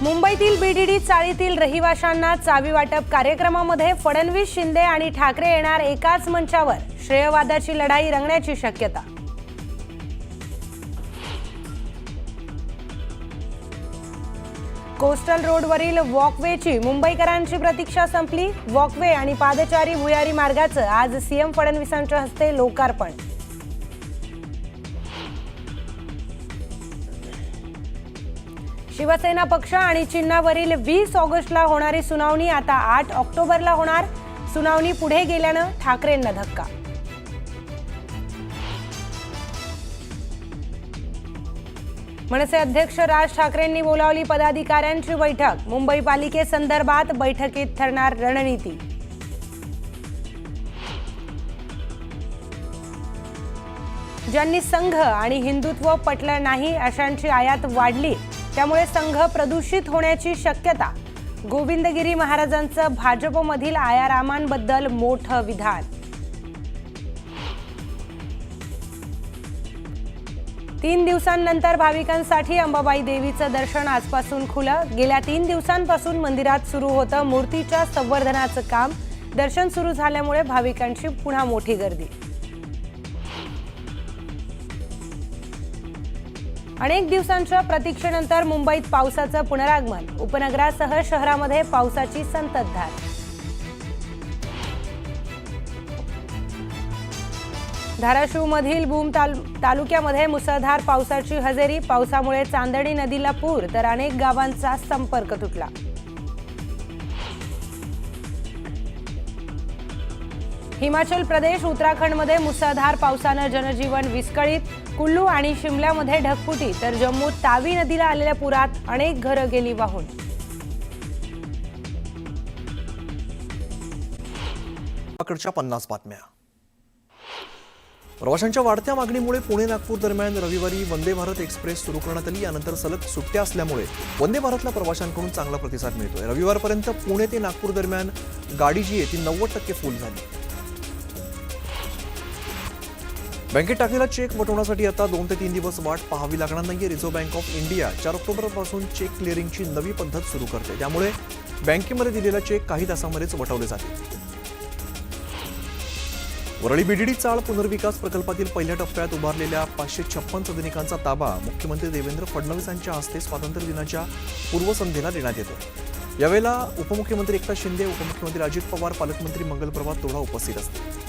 मुंबईतील बीडीडी चाळीतील रहिवाशांना चावी वाटप कार्यक्रमामध्ये फडणवीस, शिंदे आणि ठाकरे येणार एकाच मंचावर. श्रेयवादाची लढाई रंगण्याची शक्यता. कोस्टल रोडवरील वॉकवेची मुंबईकरांची प्रतीक्षा संपली. वॉकवे आणि पादचारी भुयारी मार्गाचं आज सीएम फडणवीसांच्या हस्ते लोकार्पण. शिवसेना पक्ष आणि चिन्हावरील 20 ऑगस्टला होणारी सुनावणी आता 8 ऑक्टोबरला होणार. सुनावणी पुढे गेल्यानं ठाकरेंना धक्का. मनसे अध्यक्ष राज ठाकरेंनी बोलावली पदाधिकाऱ्यांची बैठक. मुंबई पालिकेसंदर्भात बैठकीत ठरणार रणनीती. ज्यांनी संघ आणि हिंदुत्व पटलं नाही अशांची आयात वाढली, त्यामुळे संघ प्रदूषित होण्याची शक्यता. गोविंदगिरी महाराजांचं भाजपमधील आयारामांबद्दल मोठं विधान. 3 दिवसांनंतर भाविकांसाठी अंबाबाई देवीचं दर्शन आजपासून खुलं. गेल्या 3 दिवसांपासून मंदिरात सुरू होतं मूर्तीच्या संवर्धनाचं काम. दर्शन सुरू झाल्यामुळे भाविकांची पुन्हा मोठी गर्दी. अनेक दिवसांच्या प्रतीक्षेनंतर मुंबईत पावसाचं पुनरागमन. उपनगरासह शहरामध्ये पावसाची संततधार. धाराशिवमधील भूम तालुक्यामध्ये मुसळधार पावसाची हजेरी. पावसामुळे चांदणी नदीला पूर, तर अनेक गावांचा संपर्क तुटला. हिमाचल प्रदेश, उत्तराखंडमध्ये मुसळधार पावसानं जनजीवन विस्कळीत. कुल्लू आणि शिमल्यामध्ये ढगफुटी, तर जम्मूत तावी नदीला आलेल्या पुरात अनेक घरं गेली वाहून. कडच्या 50 बातम्या. प्रवाशांच्या वाढत्या मागणीमुळे पुणे नागपूर दरम्यान रविवारी वंदे भारत एक्सप्रेस सुरू करण्यात आली. यानंतर सलग सुट्ट्या असल्यामुळे वंदे भारतला प्रवाशांकडून चांगला प्रतिसाद मिळतोय. रविवारपर्यंत पुणे ते नागपूर दरम्यान गाडी जी आहे ती 90% फुल झाली. बँकेत टाकलेला चेक वटवण्यासाठी आता 2 ते 3 दिवस वाट पाहावी लागणार नाहीये. रिझर्व्ह बँक ऑफ इंडिया 4 ऑक्टोबरपासून चेक क्लिअरिंगची नवी पद्धत सुरू करते. त्यामुळे बँकेमध्ये दिलेला चेक काही तासांमध्येच वटवले जातील. वरळी बीडीडी चाळ पुनर्विकास प्रकल्पातील पहिल्या टप्प्यात उभारलेल्या 556 सदनिकांचा ताबा मुख्यमंत्री देवेंद्र फडणवीस यांच्या हस्ते स्वातंत्र्य दिनाच्या पूर्वसंध्येला देण्यात येतो. यावेळेला उपमुख्यमंत्री एकनाथ शिंदे, उपमुख्यमंत्री अजित पवार, पालकमंत्री मंगलप्रभात तोडा उपस्थित असतील.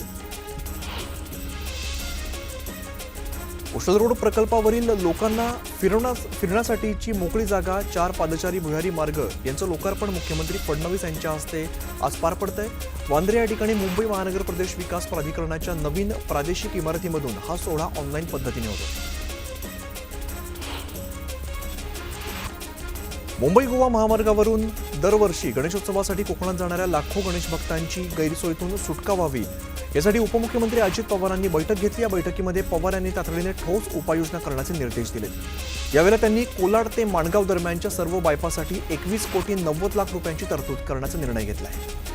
कोस्टल रोड प्रकल्पावरील लोकांना फिरण्यासाठीची मोकळी जागा, 4 पादचारी भुयारी मार्ग यांचं लोकार्पण मुख्यमंत्री फडणवीस यांच्या हस्ते आज पार पडतंय. वांद्रे या ठिकाणी मुंबई महानगर प्रदेश विकास प्राधिकरणाच्या नवीन प्रादेशिक इमारतीमधून हा सोहळा ऑनलाईन पद्धतीने होतो. मुंबई गोवा महामार्गावरून दरवर्षी गणेशोत्सवासाठी कोकणात जाणाऱ्या लाखो गणेश भक्तांची गैरसोयीतून सुटका व्हावी यासाठी उपमुख्यमंत्री अजित पवारांनी बैठक घेतली. या बैठकीमध्ये पवार यांनी तातडीने ठोस उपाययोजना करण्याचे निर्देश दिले. यावेळेला त्यांनी कोलाड ते माणगाव दरम्यानच्या सर्व बायपाससाठी 21 कोटी 90 लाख रुपयांची तरतूद करण्याचा निर्णय घेतला आहे.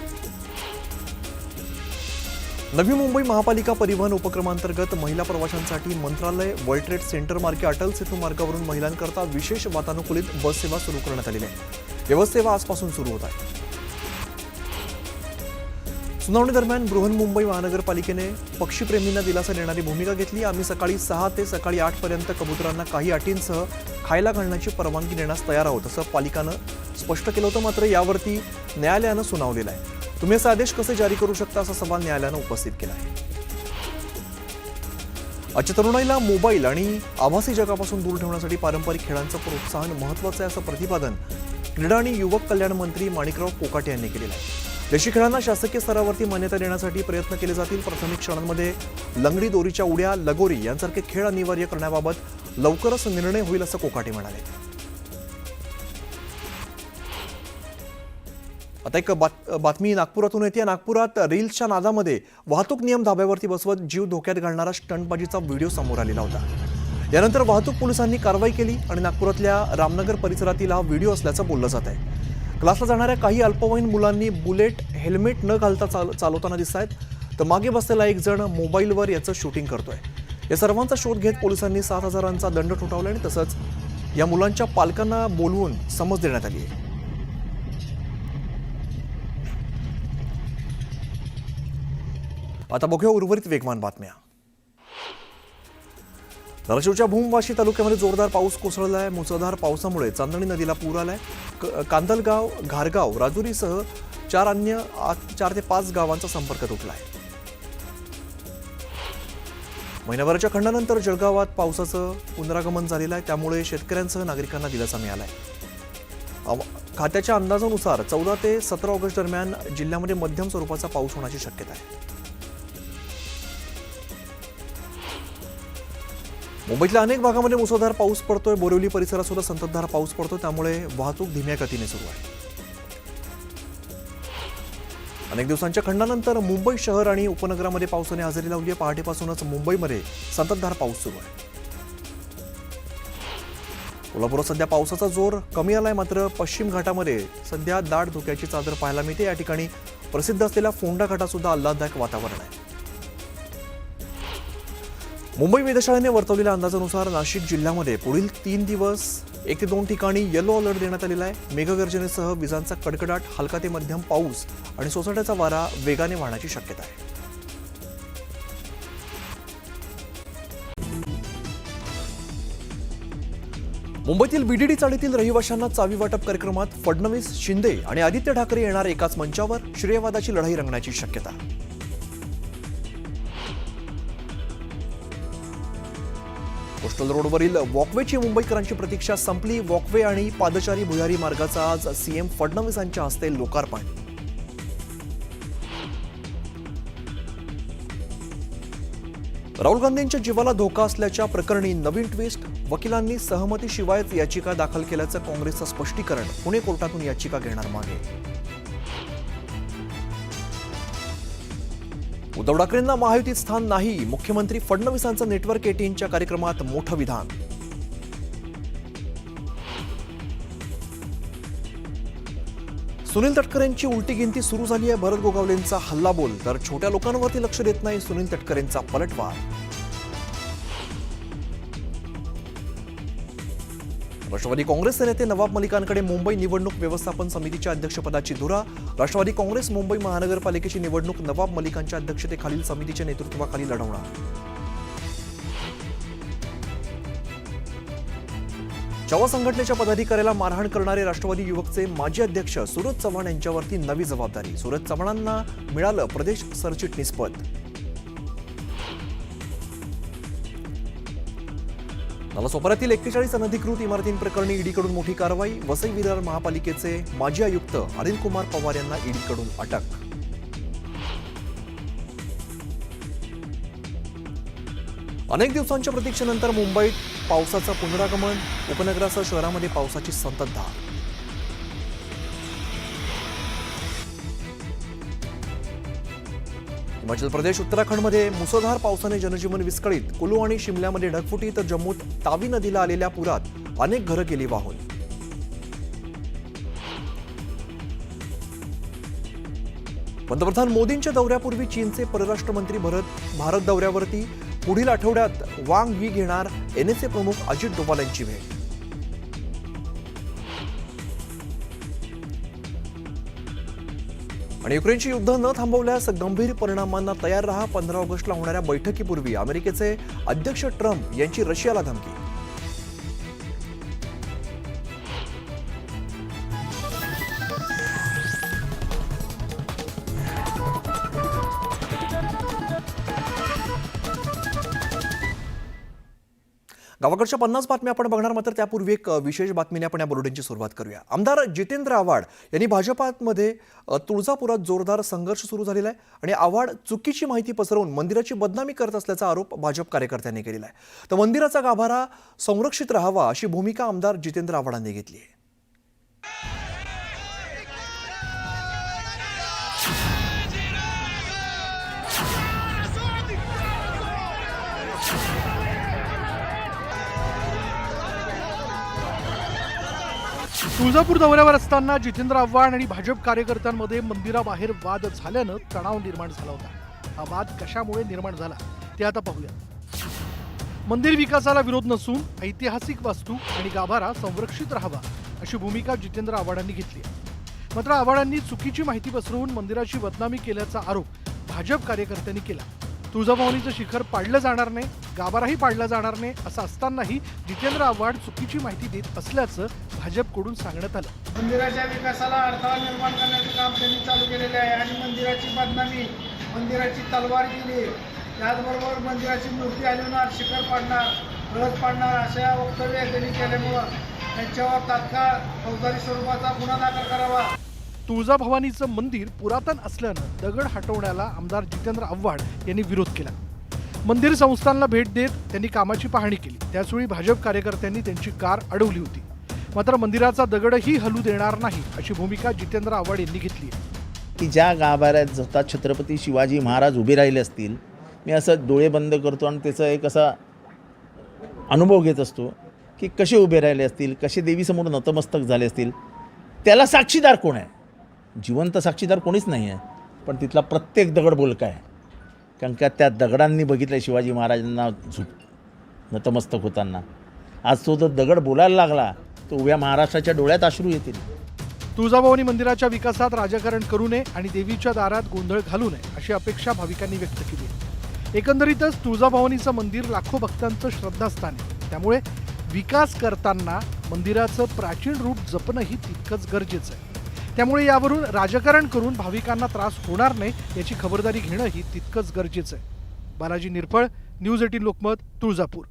नवी मुंबई महापालिका परिवहन उपक्रमांतर्गत महिला प्रवाशांसाठी मंत्रालय, वर्ल्ड ट्रेड सेंटर मार्गे अटल सेतू मार्गावरून महिलांकरता विशेष वातानुकूलित बस सेवा सुरू करण्यात आलेली आहे. ही बस सेवा आजपासून सुरू होत आहे. सुनावणी दरम्यान बृहन्मुंबई महानगरपालिकेने पक्षीप्रेमींना दिलासा देणारी भूमिका घेतली. आम्ही सकाळी 6 ते सकाळी 8 पर्यंत कबुतरांना काही अटींसह खायला घालण्याची परवानगी देण्यास तयार आहोत असं पालिकानं स्पष्ट केलं होतं. मात्र यावरती न्यायालयानं सुनावलेलं आहे. तुम्ही असे आदेश कसे जारी करू शकता असा सवाल न्यायालयानं उपस्थित केला आहे. आजच्या तरुणाईला मोबाईल आणि आभासी जगापासून दूर ठेवण्यासाठी पारंपरिक खेळांचं प्रोत्साहन महत्त्वाचं आहे असं प्रतिपादन क्रीडा आणि युवक कल्याण मंत्री माणिकराव कोकाटे यांनी केलेलं आहे. देशी खेळांना शासकीय स्तरावरती मान्यता देण्यासाठी प्रयत्न केले जातील. प्राथमिक शाळांमध्ये लंगडी, दोरीच्या उड्या, लगोरी यांसारखे खेळ अनिवार्य करण्याबाबत लवकरच निर्णय होईल असं कोकाटे म्हणाले. आता एक बातमी नागपुरातून येते. नागपुरात रील्सच्या नादामध्ये वाहतूक नियम धाब्यावरती बसवत जीव धोक्यात घालणारा स्टंटबाजीचा व्हिडिओ समोर आलेला होता. यानंतर वाहतूक पोलिसांनी कारवाई केली आणि नागपुरातल्या रामनगर परिसरातील हा व्हिडिओ असल्याचं बोललं जात आहे. क्लासला जाणाऱ्या काही अल्पवयीन मुलांनी बुलेट हेल्मेट न घालता चालवताना दिसत आहेत, तर मागे बसलेला एक जण मोबाईलवर याचं शूटिंग करतोय. या सर्वांचा शोध घेत पोलिसांनी 7,000चा दंड ठोठावला आणि तसंच या मुलांच्या पालकांना बोलवून समज देण्यात आली आहे. आता बघूया उर्वरित वेगवान बातम्या. धाराशिवच्या भूमवाशी तालुक्यामध्ये जोरदार पाऊस कोसळलाय. मुसळधार पावसामुळे चांदणी नदीला पूर आलाय. कांदलगाव, घारगाव, राजुरीसह 4 ते 5 गावांचा संपर्क तुटलाय. महिनाभराच्या खंडानंतर जळगावात पावसाचं पुनरागमन झालेलं आहे. त्यामुळे शेतकऱ्यांसह नागरिकांना दिलासा मिळालाय. खात्याच्या अंदाजानुसार 14 ते 17 ऑगस्ट दरम्यान जिल्ह्यामध्ये मध्यम स्वरूपाचा पाऊस होण्याची शक्यता आहे. मुंबईतल्या अनेक भागामध्ये मुसळधार पाऊस पडतोय. बोरिवली परिसरात सुद्धा संततधार पाऊस पडतो. त्यामुळे वाहतूक धीम्या गतीने सुरू आहे. अनेक दिवसांच्या खंडानंतर मुंबई शहर आणि उपनगरामध्ये पावसाने हजेरी लावली आहे. पहाटेपासूनच मुंबईमध्ये संततधार पाऊस सुरू आहे. कोल्हापुरात सध्या पावसाचा जोर कमी आलाय. मात्र पश्चिम घाटामध्ये सध्या दाट धुक्याची चादर पाहायला मिळते. या ठिकाणी प्रसिद्ध असलेल्या फोंडा घाटात सुद्धा आल्हाददायक वातावरण आहे. मुंबई वेधशाळेने वर्तवलेल्या अंदाजानुसार नाशिक जिल्ह्यामध्ये पुढील 3 दिवस 1 ते 2 ठिकाणी येलो अलर्ट देण्यात आलेला आहे. मेघगर्जनेसह विजांचा कडकडाट, हलका ते मध्यम पाऊस आणि सोसाट्याचा वारा वेगाने वाहण्याची शक्यता आहे. मुंबईतील बीडीडी चाळीतील रहिवाशांना चावी वाटप कार्यक्रमात फडणवीस, शिंदे आणि आदित्य ठाकरे येणार एकाच मंचावर. श्रेयवादाची लढाई रंगण्याची शक्यता. कोस्टल रोडवरील वॉकवेची मुंबईकरांची प्रतीक्षा संपली. वॉकवे आणि पादचारी भुयारी मार्गाचा आज सीएम फडणवीसांच्या हस्ते लोकार्पण. राहुल गांधींच्या जीवाला धोका असल्याच्या प्रकरणी नवीन ट्विस्ट. वकिलांनी सहमतीशिवायच याचिका दाखल केल्याचं काँग्रेसचं स्पष्टीकरण. पुणे कोर्टातून याचिका घेणार मागे. उद्धव ठाकरेंना महायुतीत स्थान नाही. मुख्यमंत्री फडणवीसांचं नेटवर्क 18च्या कार्यक्रमात मोठं विधान. सुनील तटकरेंची उलटी गिनती सुरू झाली आहे. भरत गोगावलेंचा हल्लाबोल तर छोट्या लोकांवरती लक्ष देत नाही सुनील तटकरेंचा पलटवार. राष्ट्रवादी काँग्रेसचे नेते नवाब मलिकांकडे मुंबई निवडणूक व्यवस्थापन समितीच्या अध्यक्षपदाची धुरा. राष्ट्रवादी काँग्रेस मुंबई महानगरपालिकेची निवडणूक नवाब मलिकांच्या अध्यक्षतेखालील समितीच्या नेतृत्वाखाली लढवणार. चव्हाण संघटनेच्या पदाधिकाऱ्याला मारहाण करणारे राष्ट्रवादी युवकचे माजी अध्यक्ष सूरज चव्हाण यांच्यावरती नवी जबाबदारी. सूरज चव्हाणांना मिळालं प्रदेश सरचिटणीसपद. नालासोपाऱ्यातील 41 अनधिकृत इमारतींप्रकरणी ईडीकडून मोठी कारवाई. वसई विरार महापालिकेचे माजी आयुक्त अनिल कुमार पवार यांना ईडीकडून अटक. अनेक दिवसांच्या प्रतीक्षेनंतर मुंबईत पावसाचं पुनरागमन. उपनगरासह शहरामध्ये पावसाची संततधार. हिमाचल प्रदेश, उत्तराखंडमध्ये मुसळधार पावसाने जनजीवन विस्कळीत. कुलू आणि शिमल्यामध्ये ढगफुटी तर जम्मूत तावी नदीला आलेल्या पुरात अनेक घरं गेली वाहून. पंतप्रधान मोदींच्या दौऱ्यापूर्वी चीनचे परराष्ट्र मंत्री भारत दौऱ्यावरती. पुढील आठवड्यात वांग यी घेणार एनएसए प्रमुख अजित डोभाल यांची भेट. आणि युक्रेनची युद्ध न थांबवल्यास गंभीर परिणामांना तयार रहा. 15 ऑगस्टला होणाऱ्या बैठकीपूर्वी अमेरिकेचे अध्यक्ष ट्रम्प यांची रशियाला धमकी. गावाकडच्या 50 बातम्या आपण बघणार. मात्र त्यापूर्वी एक विशेष बातमीने आपण या बुलेटिनची सुरुवात करूया. आमदार जितेंद्र आव्हाड यांनी भाजपामध्ये तुळजापुरात जोरदार संघर्ष सुरू झालेला आहे आणि आव्हाड चुकीची माहिती पसरवून मंदिराची बदनामी करत असल्याचा आरोप भाजप कार्यकर्त्यांनी केलेला आहे. तर मंदिराचा गाभारा संरक्षित राहावा अशी भूमिका आमदार जितेंद्र आव्हाडांनी घेतली आहे. तुळजापूर दौऱ्यावर असताना जितेंद्र आव्हाड आणि भाजप कार्यकर्त्यांमध्ये मंदिराबाहेर वाद झाल्यानं तणाव निर्माण झाला होता. हा वाद कशामुळे निर्माण झाला ते आता पाहूया. मंदिर विकासाला विरोध नसून ऐतिहासिक वास्तू आणि गाभारा संरक्षित राहावा अशी भूमिका जितेंद्र आव्हाडांनी घेतली आहे. मात्र आव्हाडांनी चुकीची माहिती पसरवून मंदिराची बदनामी केल्याचा आरोप भाजप कार्यकर्त्यांनी केला. तुळजाभवानीचं शिखर पाडलं जाणार नाही, गाभाराही पाडला जाणार नाही असं असतानाही जितेंद्र आव्हाड चुकीची माहिती देत असल्याचं भाजपकडून सांगण्यात आलं. मंदिराच्या विकासाला अडथळा निर्माण करण्याचे काम त्यांनी चालू केलेले आहे आणि मंदिराची बदनामी, मंदिराची तलवार केली, त्याचबरोबर मंदिराची मूर्ती हलवणार, शिखर पाडणार, कळस पाडणार अशा वक्तव्य त्यांनी केल्यामुळं त्यांच्यावर तात्काळ फौजदारी स्वरूपाचा गुन्हा दाखल करावा. तुळजाभवानीचं मंदिर पुरातन असल्यानं दगड हटवण्याला आमदार जितेंद्र आव्हाड यांनी विरोध केला. मंदिर संस्थानला भेट देत त्यांनी कामाची पाहणी केली. त्याचवेळी भाजप कार्यकर्त्यांनी त्यांची कार अडवली होती. मात्र मंदिराचा दगडही हलू देणार नाही अशी भूमिका जितेंद्र आव्हाड यांनी घेतली आहे. की ज्या गाभाऱ्यात स्वतः छत्रपती शिवाजी महाराज उभे राहिले असतील, मी असं डोळे बंद करतो आणि त्याचा एक असा अनुभव घेत असतो की कसे उभे राहिले असतील, कसे देवीसमोर नतमस्तक झाले असतील. त्याला साक्षीदार कोण आहे? जिवंत साक्षीदार कोणीच नाही आहे, पण तिथला प्रत्येक दगड बोलका आहे. कारण का त्या दगडांनी बघितलं शिवाजी महाराजांना नतमस्तक होताना. आज तो जर दगड बोलायला लागला तर उभ्या महाराष्ट्राच्या डोळ्यात अश्रू येतील. तुळजाभवानी मंदिराच्या विकासात राजकारण करू नये आणि देवीच्या दारात गोंधळ घालू नये अशी अपेक्षा भाविकांनी व्यक्त केली. एकंदरीतच तुळजाभवानीचं मंदिर लाखो भक्तांचं श्रद्धास्थान आहे. त्यामुळे विकास करताना मंदिराचं प्राचीन रूप जपणंही तितकंच गरजेचं आहे. त्यामुळे यावरून राजकारण करून भाविकांना त्रास होणार नाही याची खबरदारी घेणंही तितकंच गरजेचं आहे. बालाजी निरपळ, न्यूज 18 लोकमत, तुळजापूर.